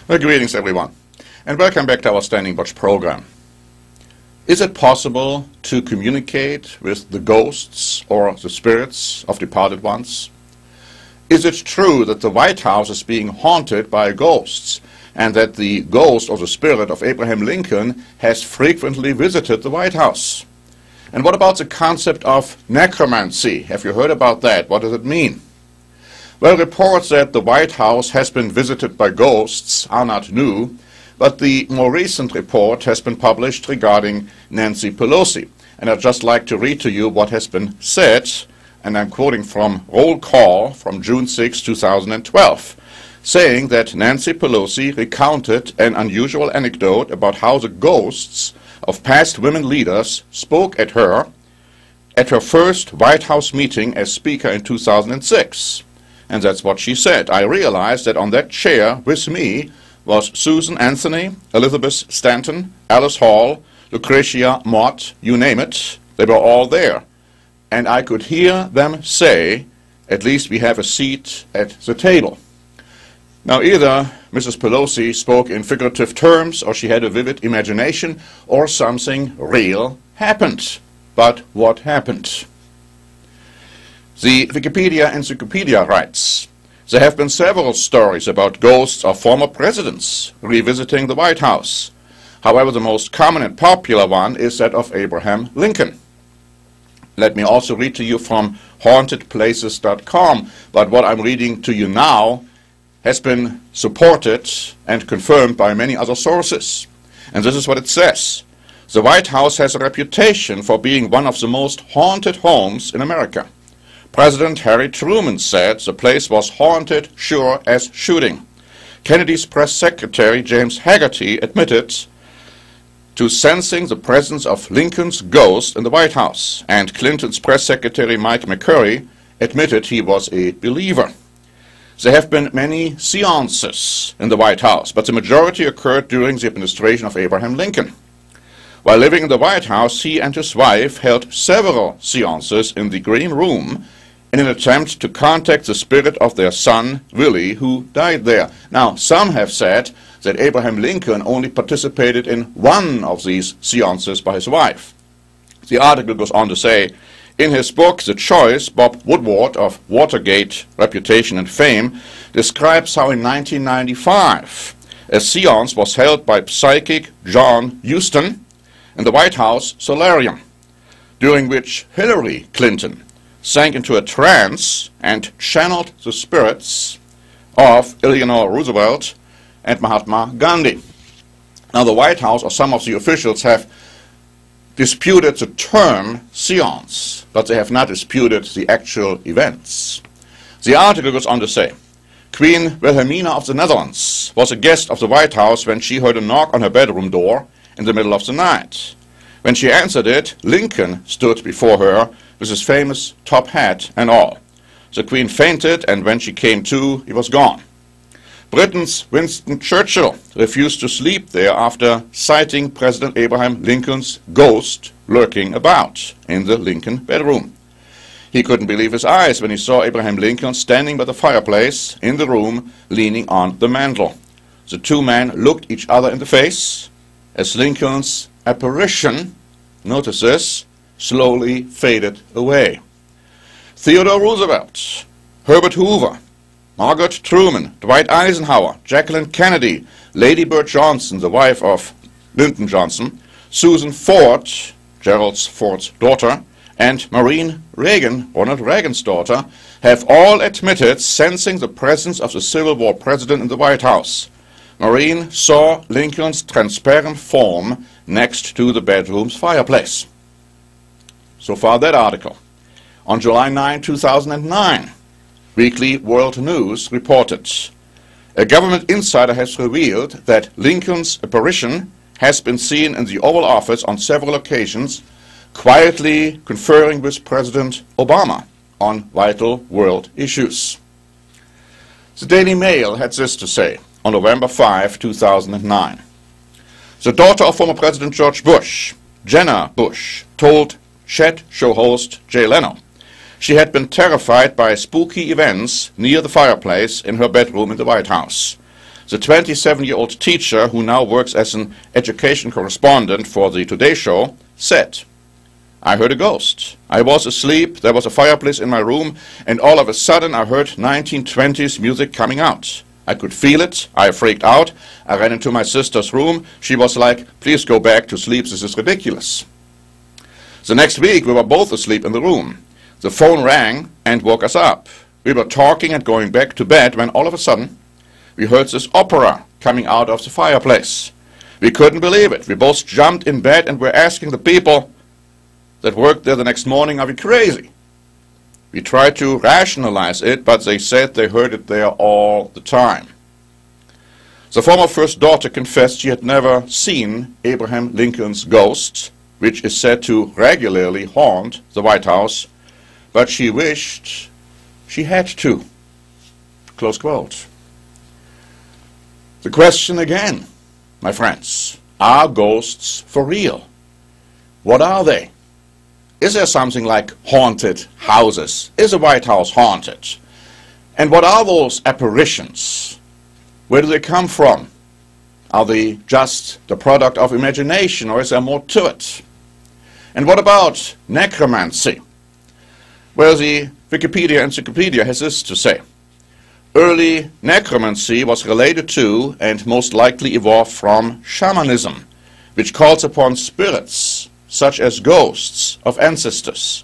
Well, greetings everyone, and welcome back to our Standing Watch program. Is it possible to communicate with the ghosts or the spirits of departed ones? Is it true that the White House is being haunted by ghosts, and that the ghost or the spirit of Abraham Lincoln has frequently visited the White House? And what about the concept of necromancy? Have you heard about that? What does it mean? Well, reports that the White House has been visited by ghosts are not new, but the more recent report has been published regarding Nancy Pelosi. And I'd just like to read to you what has been said, and I'm quoting from Roll Call from June 6, 2012, saying that Nancy Pelosi recounted an unusual anecdote about how the ghosts of past women leaders spoke at her first White House meeting as Speaker in 2006. And that's what she said. I realized that on that chair with me was Susan Anthony, Elizabeth Stanton, Alice Hall, Lucretia Mott, you name it. They were all there. And I could hear them say, at least we have a seat at the table. Now either Mrs. Pelosi spoke in figurative terms, or she had a vivid imagination, or something real happened. But what happened? The Wikipedia Encyclopedia writes, there have been several stories about ghosts of former presidents revisiting the White House. However, the most common and popular one is that of Abraham Lincoln. Let me also read to you from hauntedplaces.com, but what I'm reading to you now has been supported and confirmed by many other sources. And this is what it says. The White House has a reputation for being one of the most haunted homes in America. President Harry Truman said the place was haunted sure as shooting. Kennedy's press secretary James Haggerty admitted to sensing the presence of Lincoln's ghost in the White House, and Clinton's press secretary Mike McCurry admitted he was a believer. There have been many seances in the White House, but the majority occurred during the administration of Abraham Lincoln. While living in the White House, he and his wife held several seances in the Green Room in an attempt to contact the spirit of their son, Willie, who died there. Now, some have said that Abraham Lincoln only participated in one of these seances by his wife. The article goes on to say, in his book, The Choice, Bob Woodward of Watergate Reputation and Fame describes how in 1995 a seance was held by psychic John Huston in the White House solarium, during which Hillary Clinton sank into a trance and channeled the spirits of Eleanor Roosevelt and Mahatma Gandhi. Now the White House or some of the officials have disputed the term seance, but they have not disputed the actual events. The article goes on to say, Queen Wilhelmina of the Netherlands was a guest of the White House when she heard a knock on her bedroom door in the middle of the night. When she answered it, Lincoln stood before her with his famous top hat and all. The Queen fainted, and when she came to, he was gone. Britain's Winston Churchill refused to sleep there after sighting President Abraham Lincoln's ghost lurking about in the Lincoln bedroom. He couldn't believe his eyes when he saw Abraham Lincoln standing by the fireplace in the room, leaning on the mantel. The two men looked each other in the face as Lincoln's apparition, notice this, slowly faded away. Theodore Roosevelt, Herbert Hoover, Margaret Truman, Dwight Eisenhower, Jacqueline Kennedy, Lady Bird Johnson, the wife of Lyndon Johnson, Susan Ford, Gerald Ford's daughter, and Maureen Reagan, Ronald Reagan's daughter, have all admitted sensing the presence of the Civil War president in the White House. Maureen saw Lincoln's transparent form next to the bedroom's fireplace. So far that article. On July 9, 2009, Weekly World News reported, a government insider has revealed that Lincoln's apparition has been seen in the Oval Office on several occasions, quietly conferring with President Obama on vital world issues. The Daily Mail had this to say on November 5, 2009. The daughter of former President George Bush, Jenna Bush, told Chat show host Jay Leno she had been terrified by spooky events near the fireplace in her bedroom in the White House. The 27-year-old teacher, who now works as an education correspondent for the Today Show, said, "I heard a ghost. I was asleep, there was a fireplace in my room, and all of a sudden I heard 1920s music coming out. I could feel it, I freaked out, I ran into my sister's room, she was like, 'Please go back to sleep, this is ridiculous.' The next week we were both asleep in the room. The phone rang and woke us up. We were talking and going back to bed when all of a sudden we heard this opera coming out of the fireplace. We couldn't believe it. We both jumped in bed and were asking the people that worked there the next morning, are we crazy? We tried to rationalize it, but they said they heard it there all the time." The former first daughter confessed she had never seen Abraham Lincoln's ghost, which is said to regularly haunt the White House, but she wished she had to. Close quote. The question again, my friends, are ghosts for real? What are they? Is there something like haunted houses? Is the White House haunted? And what are those apparitions? Where do they come from? Are they just the product of imagination, or is there more to it? And what about necromancy? Well, the Wikipedia Encyclopedia has this to say. Early necromancy was related to and most likely evolved from shamanism, which calls upon spirits, such as ghosts, of ancestors.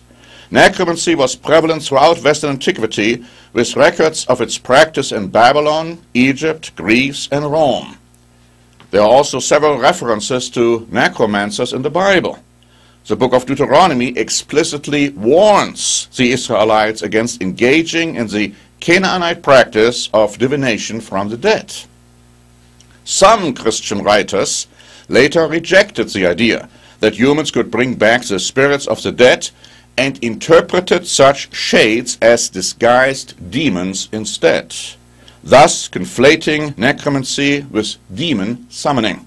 Necromancy was prevalent throughout Western antiquity, with records of its practice in Babylon, Egypt, Greece, and Rome. There are also several references to necromancers in the Bible. The book of Deuteronomy explicitly warns the Israelites against engaging in the Canaanite practice of divination from the dead. Some Christian writers later rejected the idea that humans could bring back the spirits of the dead and interpreted such shades as disguised demons instead, thus conflating necromancy with demon summoning.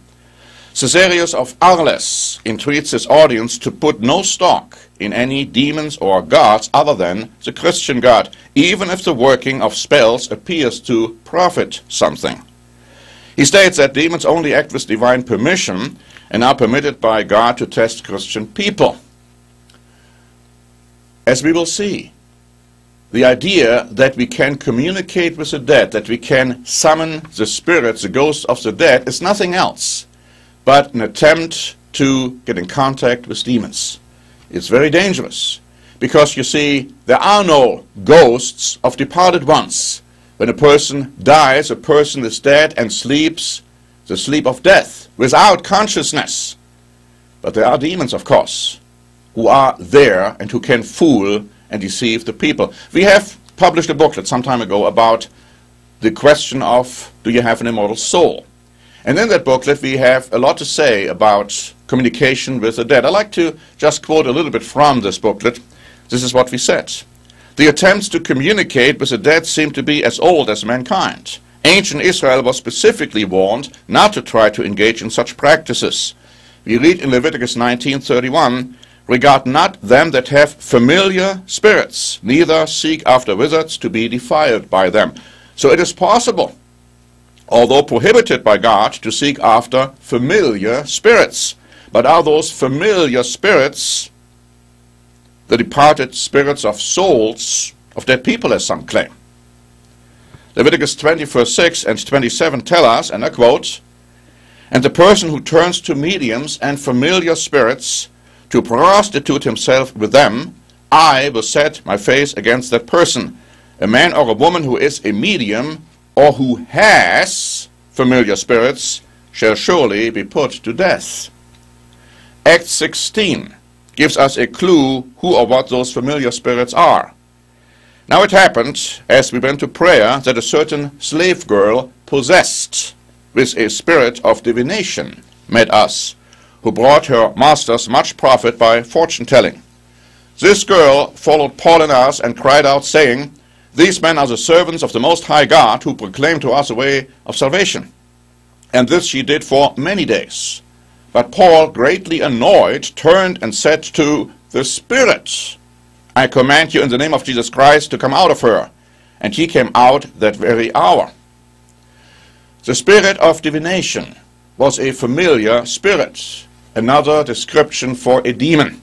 Caesarius of Arles entreats his audience to put no stock in any demons or gods other than the Christian God, even if the working of spells appears to profit something. He states that demons only act with divine permission and are permitted by God to test Christian people. As we will see, the idea that we can communicate with the dead, that we can summon the spirits, the ghosts of the dead, is nothing else but an attempt to get in contact with demons. It's very dangerous, because you see, there are no ghosts of departed ones. When a person dies, a person is dead and sleeps the sleep of death without consciousness. But there are demons, of course, who are there and who can fool and deceive the people. We have published a booklet some time ago about the question of, do you have an immortal soul? And in that booklet we have a lot to say about communication with the dead. I'd like to just quote a little bit from this booklet. This is what we said. The attempts to communicate with the dead seem to be as old as mankind. Ancient Israel was specifically warned not to try to engage in such practices. We read in Leviticus 19:31, "Regard not them that have familiar spirits, neither seek after wizards to be defiled by them." So it is possible, although prohibited by God, to seek after familiar spirits. But are those familiar spirits the departed spirits of souls of dead people, as some claim? Leviticus 20 verse 6 and 27 tell us, and I quote, "And the person who turns to mediums and familiar spirits to prostitute himself with them, I will set my face against that person. A man or a woman who is a medium or who has familiar spirits shall surely be put to death." Acts 16 gives us a clue who or what those familiar spirits are. Now it happened, as we went to prayer, that a certain slave girl possessed with a spirit of divination met us, who brought her masters much profit by fortune-telling. This girl followed Paul and us and cried out, saying, "These men are the servants of the Most High God, who proclaim to us a way of salvation." And this she did for many days. But Paul, greatly annoyed, turned and said to the spirit, "I command you in the name of Jesus Christ to come out of her." And he came out that very hour. The spirit of divination was a familiar spirit, another description for a demon.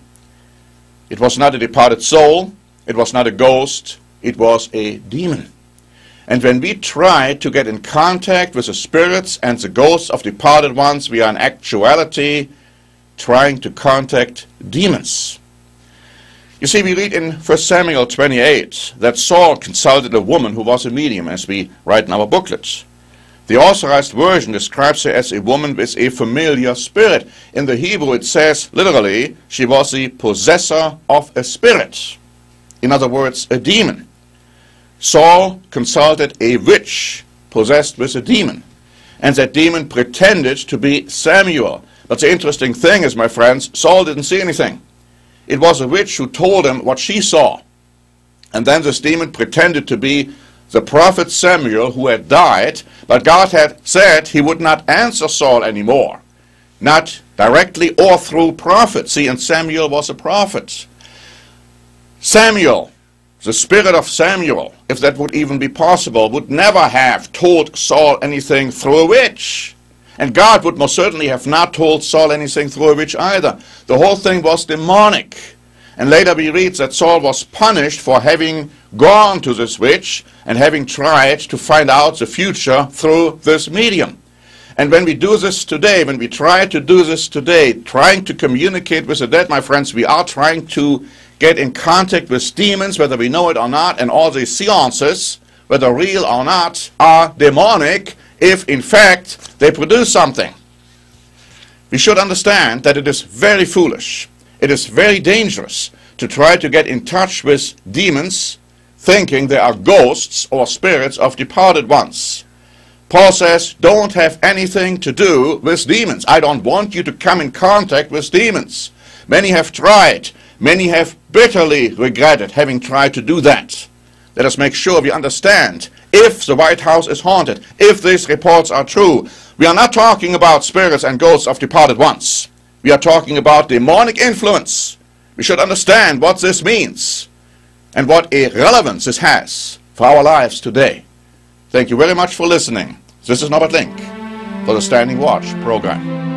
It was not a departed soul, it was not a ghost, it was a demon. And when we try to get in contact with the spirits and the ghosts of departed ones, we are in actuality trying to contact demons. You see, we read in 1 Samuel 28 that Saul consulted a woman who was a medium, as we write in our booklet. The authorized version describes her as a woman with a familiar spirit. In the Hebrew it says, literally, she was the possessor of a spirit. In other words, a demon. Saul consulted a witch possessed with a demon, and that demon pretended to be Samuel. But the interesting thing is, my friends, Saul didn't see anything. It was a witch who told him what she saw. And then this demon pretended to be the prophet Samuel, who had died, but God had said he would not answer Saul anymore. Not directly or through prophets. See, and Samuel was a prophet. Samuel, the spirit of Samuel, if that would even be possible, would never have told Saul anything through a witch. And God would most certainly have not told Saul anything through a witch either. The whole thing was demonic. And later we read that Saul was punished for having gone to this witch and having tried to find out the future through this medium. And when we do this today, when we try to do this today, trying to communicate with the dead, my friends, we are trying to get in contact with demons, whether we know it or not, and all these seances, whether real or not, are demonic if in fact they produce something. We should understand that it is very foolish, it is very dangerous to try to get in touch with demons thinking they are ghosts or spirits of departed ones. Paul says, don't have anything to do with demons. I don't want you to come in contact with demons. Many have tried. Many have bitterly regretted having tried to do that. Let us make sure we understand, if the White House is haunted, if these reports are true, we are not talking about spirits and ghosts of departed ones. We are talking about demonic influence. We should understand what this means and what a relevance this has for our lives today. Thank you very much for listening. This is Norbert Link for the Standing Watch program.